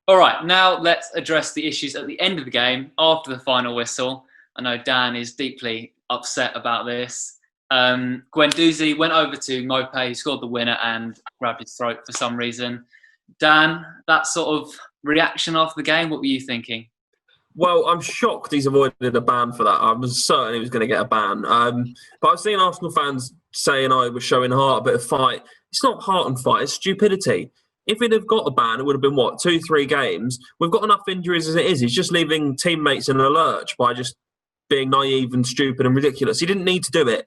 All right, now let's address the issues at the end of the game after the final whistle. I know Dan is deeply upset about this. Guendouzi went over to Maupay, who scored the winner, and grabbed his throat for some reason. Dan, that sort of reaction after the game, what were you thinking? Well, I'm shocked he's avoided a ban for that. I was certain he was going to get a ban. But I've seen Arsenal fans saying I was showing heart, a bit of fight. It's not heart and fight, it's stupidity. If he'd have got a ban, it would have been, 2-3 games? We've got enough injuries as it is. He's just leaving teammates in a lurch by just being naive and stupid and ridiculous. He didn't need to do it.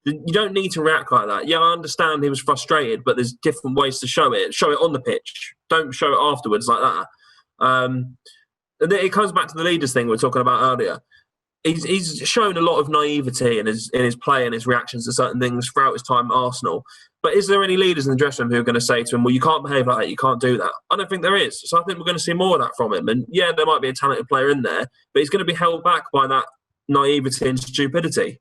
You don't need to react like that. Yeah, I understand he was frustrated, but there's different ways to show it. Show it on the pitch. Don't show it afterwards like that. And it comes back to the leaders thing we were talking about earlier. He's shown a lot of naivety in his play and his reactions to certain things throughout his time at Arsenal. But is there any leaders in the dressing room who are going to say to him, well, you can't behave like that, you can't do that? I don't think there is. So I think we're going to see more of that from him. And yeah, there might be a talented player in there, but he's going to be held back by that naivety and stupidity.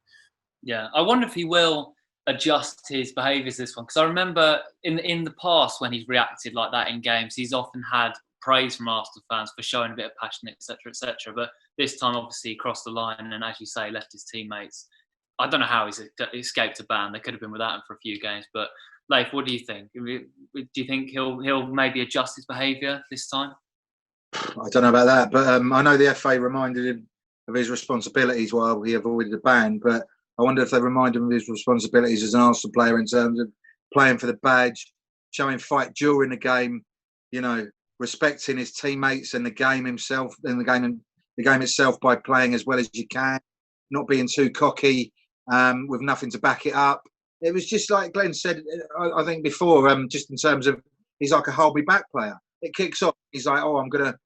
Yeah, I wonder if he will adjust his behaviours this one. Because I remember in the past when he's reacted like that in games, he's often had praise from Arsenal fans for showing a bit of passion, etc., etc. But this time, obviously, he crossed the line and, as you say, left his teammates. I don't know how he's escaped a ban. They could have been without him for a few games. But Layth, what do you think? Do you think he'll maybe adjust his behaviour this time? I don't know about that, but I know the FA reminded him of his responsibilities while he avoided the ban. But I wonder if they remind him of his responsibilities as an Arsenal player in terms of playing for the badge, showing fight during the game, respecting his teammates and the game himself, and the game itself by playing as well as you can, not being too cocky with nothing to back it up. It was just like Glen said, I think before, just in terms of he's like a hold me back player. It kicks off. He's like, oh, I'm gonna,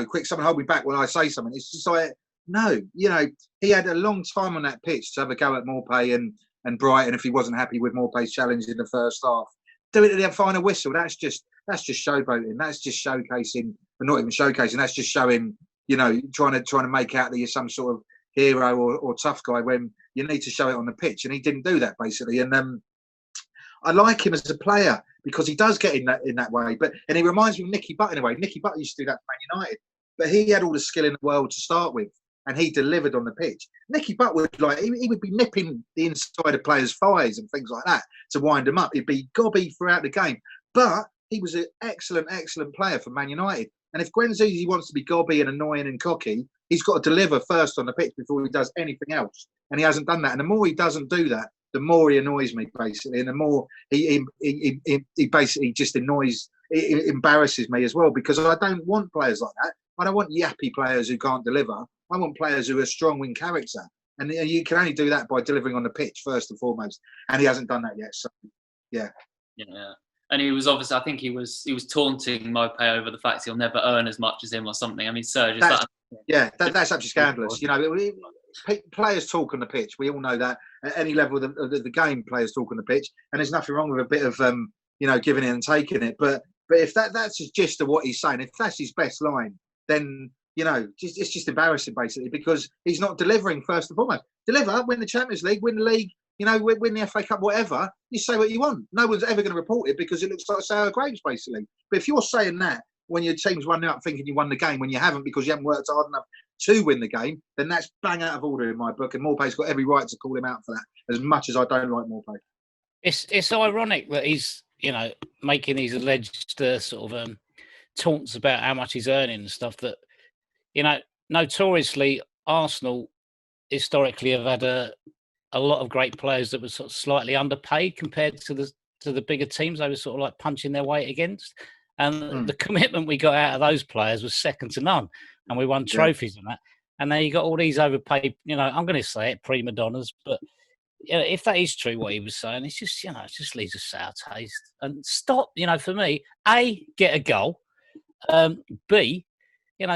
quick, someone hold me back when I say something. It's just like, no, he had a long time on that pitch to have a go at Maupay and Brighton if he wasn't happy with Maupay's challenge in the first half. Do it at the final whistle. That's just showboating. That's just showcasing, but not even showcasing. That's just showing, trying to make out that you're some sort of hero or tough guy when you need to show it on the pitch. And he didn't do that basically. And I like him as a player because he does get in that way. And he reminds me of Nicky Butt in a way. Nicky Butt used to do that for Man United, but he had all the skill in the world to start with, and he delivered on the pitch. Nicky Butt would he would be nipping the inside of players' thighs and things like that to wind them up. He'd be gobby throughout the game, but he was an excellent player for Man United. And if Guendouzi wants to be gobby and annoying and cocky, he's got to deliver first on the pitch before he does anything else. And he hasn't done that. And the more he doesn't do that, the more he annoys me, basically. And the more he basically just embarrasses me as well, because I don't want players like that. I don't want yappy players who can't deliver. I want players who are strong in character. And you can only do that by delivering on the pitch, first and foremost. And he hasn't done that yet. So, yeah. Yeah. And he was obviously, I think he was taunting Maupay over the fact he'll never earn as much as him or something. I mean, Sergio, that's absolutely scandalous. Players talk on the pitch. We all know that at any level of the game, players talk on the pitch, and there's nothing wrong with a bit of giving it and taking it. But if that's the gist of what he's saying, if that's his best line, then it's just embarrassing basically, because he's not delivering first and foremost. Deliver, win the Champions League, win the league. Win the FA Cup, whatever. You say what you want. No one's ever going to report it because it looks like sour grapes, basically. But if you're saying that when your team's 1-0 thinking you won the game when you haven't because you haven't worked hard enough to win the game, then that's bang out of order in my book. And Maupay's got every right to call him out for that, as much as I don't like Maupay. It's ironic that he's making these alleged sort of taunts about how much he's earning and stuff. That notoriously Arsenal historically have had a lot of great players that were sort of slightly underpaid compared to the bigger teams they were sort of like punching their weight against. And the commitment we got out of those players was second to none. And we won trophies and that. And then you got all these overpaid, I'm going to say it, prima donnas. But if that is true, what he was saying, it's just, it just leaves a sour taste. And stop, for me, A, get a goal. B,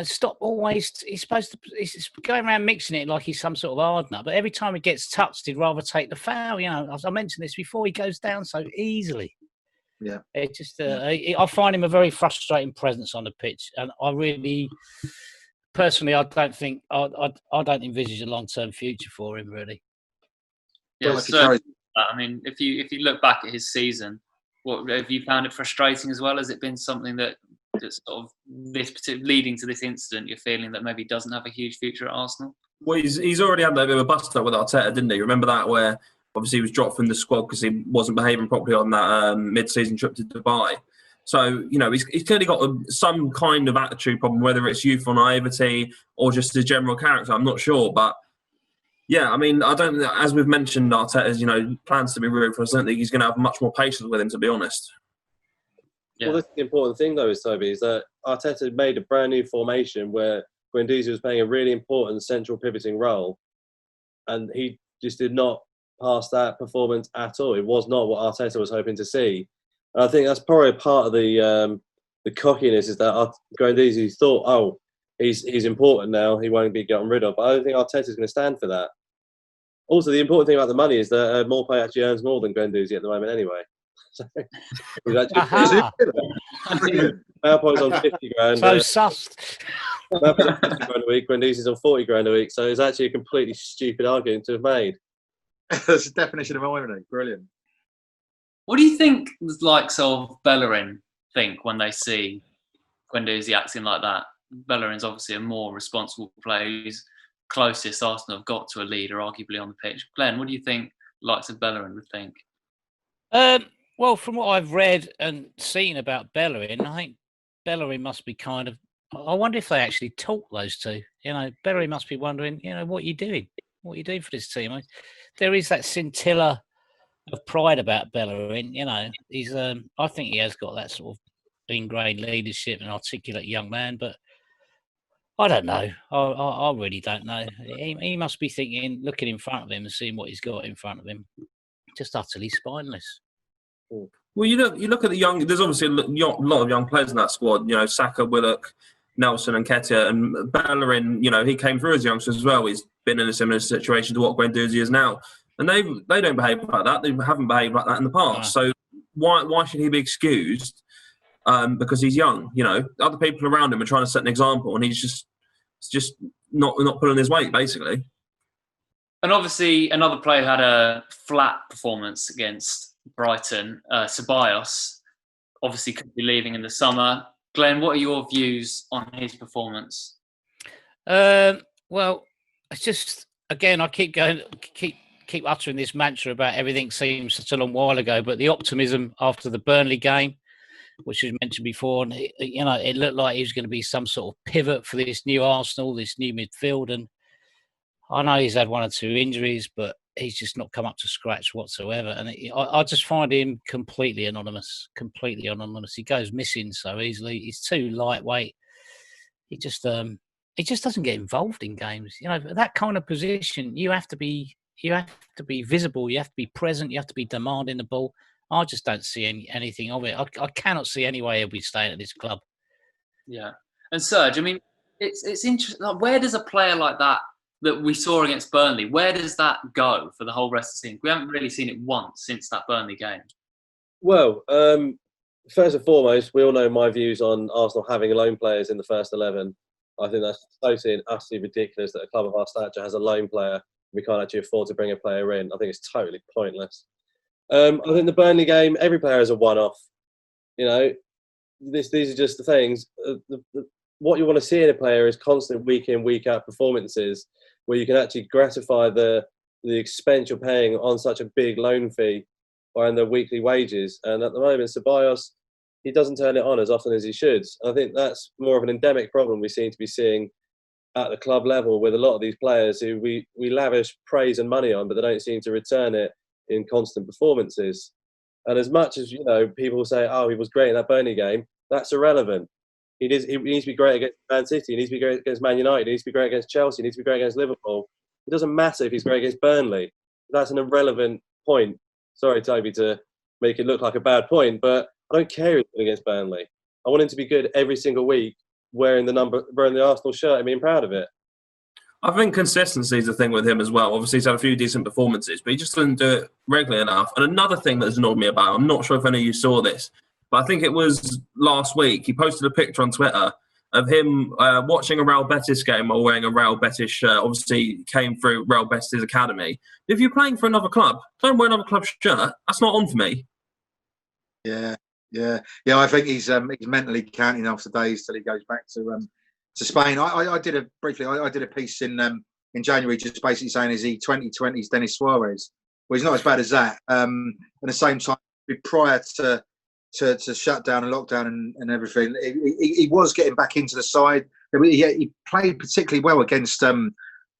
stop always. He's going around mixing it like he's some sort of hard nut. But every time he gets touched, he'd rather take the foul. I mentioned this before. He goes down so easily. Yeah. It just. I find him a very frustrating presence on the pitch, and I really, personally, I don't think I don't envisage a long-term future for him. Really. Yeah. So, I mean, if you look back at his season, what have you found it frustrating as well? Has it been something that that's sort of leading to this incident, you're feeling that maybe he doesn't have a huge future at Arsenal? Well, he's already had that bit of a bust-up with Arteta, didn't he? Remember that, where obviously he was dropped from the squad because he wasn't behaving properly on that mid-season trip to Dubai. So, he's clearly got some kind of attitude problem, whether it's youthful naivety or just his general character. I'm not sure. But, yeah, I mean, I don't, as we've mentioned, Arteta's, plans to be ruthless. I don't think he's going to have much more patience with him, to be honest. Yeah. Well, that's the important thing, though, Toby, is that Arteta made a brand new formation where Guendouzi was playing a really important central pivoting role, and he just did not pass that performance at all. It was not what Arteta was hoping to see. And I think that's probably part of the cockiness, is that Guendouzi thought, oh, he's important now, he won't be gotten rid of. But I don't think Arteta's going to stand for that. Also, the important thing about the money is that Maupay actually earns more than Guendouzi at the moment anyway. So, he's actually Maupay's on 50 grand. So sussed. Maupay's on 50 grand a week, Guendouzi's on 40 grand a week. So it's actually a completely stupid argument to have made. That's the definition of irony. Brilliant. What do you think the likes of Bellerin think when they see Guendouzi acting like that? Bellerin's obviously a more responsible player who's closest Arsenal have got to a leader, arguably, on the pitch. Glen, what do you think the likes of Bellerin would think? Well, from what I've read and seen about Bellerin, I think Bellerin must be kind of... I wonder if they actually talk, those two. Bellerin must be wondering, what are you doing? What are you doing for this team? There is that scintilla of pride about Bellerin. He's I think he has got that sort of ingrained leadership and articulate young man, but I don't know. I really don't know. He must be thinking, looking in front of him and seeing what he's got in front of him, just utterly spineless. Well, you look at the young. There's obviously a lot of young players in that squad. Saka, Willock, Nelson, and Nketiah, and Bellerin. He came through as youngsters as well. He's been in a similar situation to what Guendouzi is now, and they don't behave like that. They haven't behaved like that in the past. So why should he be excused? Because he's young. Other people around him are trying to set an example, and he's just not pulling his weight, basically. And obviously, another player who had a flat performance against Brighton, Ceballos, obviously could be leaving in the summer. Glen, what are your views on his performance? Well, it's just, again, I keep uttering this mantra about everything seems such a long while ago, but the optimism after the Burnley game, which was mentioned before, and it looked like he was going to be some sort of pivot for this new Arsenal, this new midfield. And I know he's had one or two injuries, but he's just not come up to scratch whatsoever. And I just find him completely anonymous. He goes missing so easily. He's too lightweight. He just doesn't get involved in games. That kind of position, you have to be visible. You have to be present. You have to be demanding the ball. I just don't see anything of it. I cannot see any way he'll be staying at this club. Yeah. And Serge, I mean, it's interesting. Like, where does a player like that we saw against Burnley, where does that go for the whole rest of the season? We haven't really seen it once since that Burnley game. Well, first and foremost, we all know my views on Arsenal having loan players in the first 11. I think that's totally and utterly ridiculous that a club of our stature has a loan player. We can't actually afford to bring a player in. I think it's totally pointless. I think the Burnley game, every player is a one-off. These are just the things. What you want to see in a player is constant week in, week out performances where you can actually gratify the expense you're paying on such a big loan fee or in their weekly wages. And at the moment, Ceballos, he doesn't turn it on as often as he should. I think that's more of an endemic problem we seem to be seeing at the club level with a lot of these players who we lavish praise and money on, but they don't seem to return it in constant performances. And as much as, people say, oh, he was great in that Burnley game, that's irrelevant. He needs to be great against Man City. He needs to be great against Man United. He needs to be great against Chelsea. He needs to be great against Liverpool. It doesn't matter if he's great against Burnley. That's an irrelevant point. Sorry, Toby, to make it look like a bad point, but I don't care if he's good against Burnley. I want him to be good every single week, wearing the Arsenal shirt and being proud of it. I think consistency is the thing with him as well. Obviously, he's had a few decent performances, but he just doesn't do it regularly enough. And another thing that's annoyed me about, I'm not sure if any of you saw this, but I think it was last week, he posted a picture on Twitter of him watching a Real Betis game while wearing a Real Betis shirt. Obviously, came through Real Betis Academy. If you're playing for another club, don't wear another club's shirt. That's not on for me. Yeah. Yeah, I think he's mentally counting off the days till he goes back to Spain. I did a piece in January just basically saying, is he 2020's Denis Suarez? Well, he's not as bad as that. At the same time, prior to shutdown and lockdown and everything, he was getting back into the side. He played particularly well against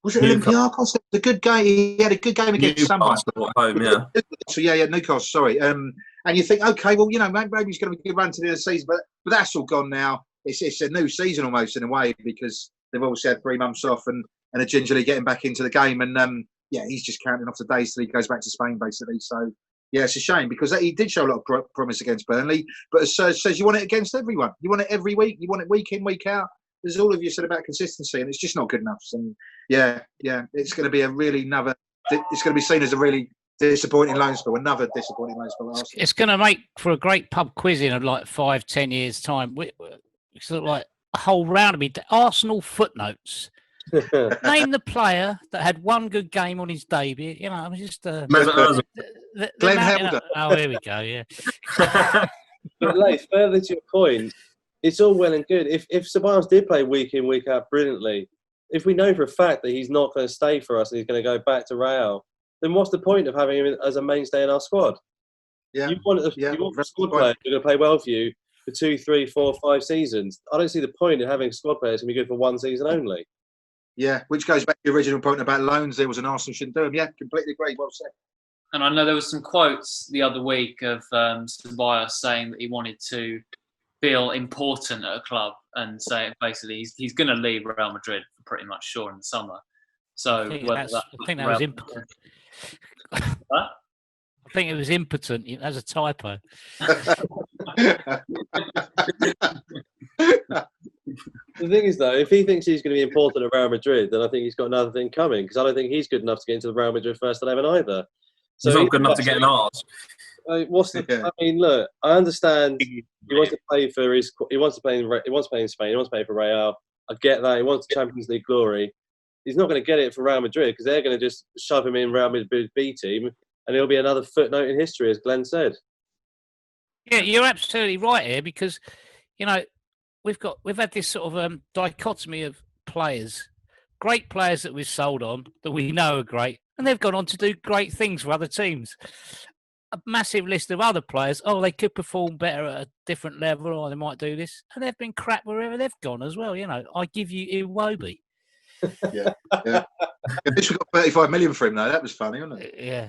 was it Olympiacos? It was a good game. He had a good game against someone. At home, yeah. So Newcastle. Sorry. And you think, okay, well, maybe he's going to be a good run to the end of the season, but that's all gone now. It's a new season almost in a way, because they've obviously had 3 months off and are gingerly getting back into the game. And he's just counting off the days till he goes back to Spain, basically. So yeah, it's a shame, because he did show a lot of promise against Burnley. But as Serge says, you want it against everyone. You want it every week. You want it week in, week out. There's all of you said about consistency, and it's just not good enough. And it's going to be it's going to be seen as a really disappointing loan spell. Another disappointing loan spell. It's going to make for a great pub quiz in like 5-10 years' time. It's sort of like a whole round of Arsenal footnotes. Name the player that had one good game on his debut. I'm just Glen Helder. Oh, here we go. Yeah. But Layth, further to your point, it's all well and good. If Ceballos did play week in, week out brilliantly, if we know for a fact that he's not going to stay for us and he's going to go back to Real, then what's the point of having him as a mainstay in our squad? Yeah. You want a squad player who's going to play well for you for 2, 3, 4, 5 seasons. I don't see the point of having squad players who can be good for 1 season only. Yeah, which goes back to the original point about loans. There was an Arsenal shouldn't do them. Yeah, completely agree. Well said. And I know there was some quotes the other week of Ceballos saying that he wanted to feel important at a club, and saying basically he's going to leave Real Madrid for pretty much sure in the summer. So I think that was impotent. What? I think it was impotent. That's a typo. The thing is, though, if he thinks he's going to be important at Real Madrid, then I think he's got another thing coming, because I don't think he's good enough to get into the Real Madrid first 11 either. So he's not good enough to get an arse. I mean, look, I understand he wants to play for he wants to play in Spain. He wants to play for Real. I get that. He wants Champions League glory. He's not going to get it for Real Madrid, because they're going to just shove him in Real Madrid B team, and he'll be another footnote in history, as Glen said. Yeah, you're absolutely right here, because we've had this sort of dichotomy of players, great players that we've sold on that we know are great, and they've gone on to do great things for other teams. A massive list of other players. Oh, they could perform better at a different level, or they might do this, and they've been crap wherever they've gone as well. I give you Iwobi. Yeah. At least we got 35 million for him, though. That was funny, wasn't it? Yeah,